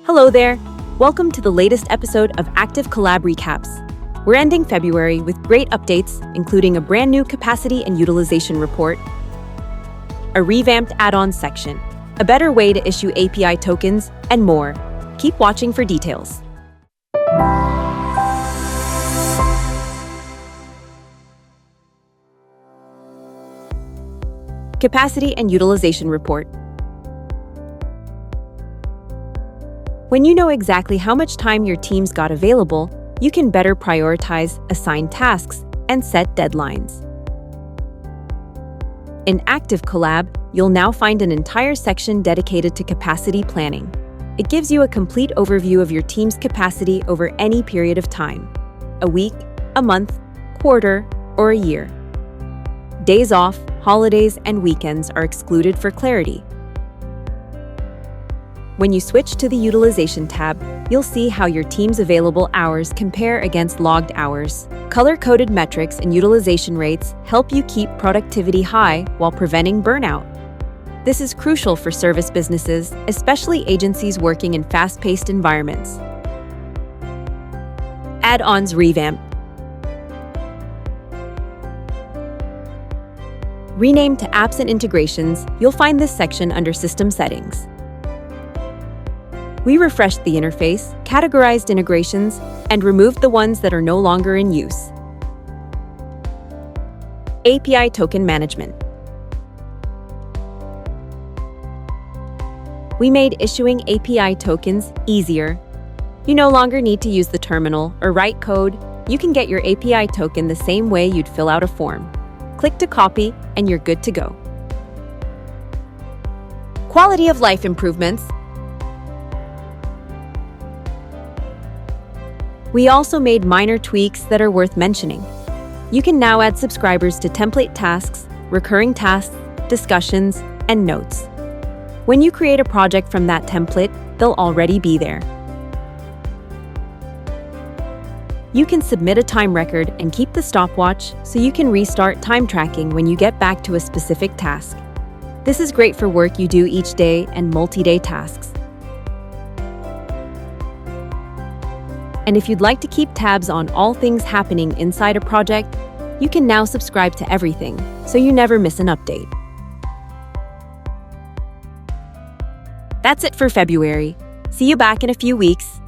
Hello there! Welcome to the latest episode of activeCollab Recaps. We're ending February with great updates, including a brand new capacity and utilization report, a revamped add-ons section, a better way to issue API tokens, and more. Keep watching for details. Capacity and utilization report. When you know exactly how much time your team's got available, you can better prioritize, assign tasks, and set deadlines. In activeCollab, you'll now find an entire section dedicated to capacity planning. It gives you a complete overview of your team's capacity over any period of time: a week, a month, quarter, or a year. Days off, holidays, and weekends are excluded for clarity. When you switch to the Utilization tab, you'll see how your team's available hours compare against logged hours. Color-coded metrics and utilization rates help you keep productivity high while preventing burnout. This is crucial for service businesses, especially agencies working in fast-paced environments. Add-Ons Revamp. Renamed to Apps and Integrations, you'll find this section under System Settings. We refreshed the interface, categorized integrations, and removed the ones that are no longer in use. API Token Management. We made issuing API tokens easier. You no longer need to use the terminal or write code. You can get your API token the same way you'd fill out a form. Click to copy, and you're good to go. Quality of life improvements. We also made minor tweaks that are worth mentioning. You can now add subscribers to template tasks, recurring tasks, discussions, and notes. When you create a project from that template, they'll already be there. You can submit a time record and keep the stopwatch so you can restart time tracking when you get back to a specific task. This is great for work you do each day and multi-day tasks. And if you'd like to keep tabs on all things happening inside a project, you can now subscribe to everything so you never miss an update. That's it for February. See you back in a few weeks.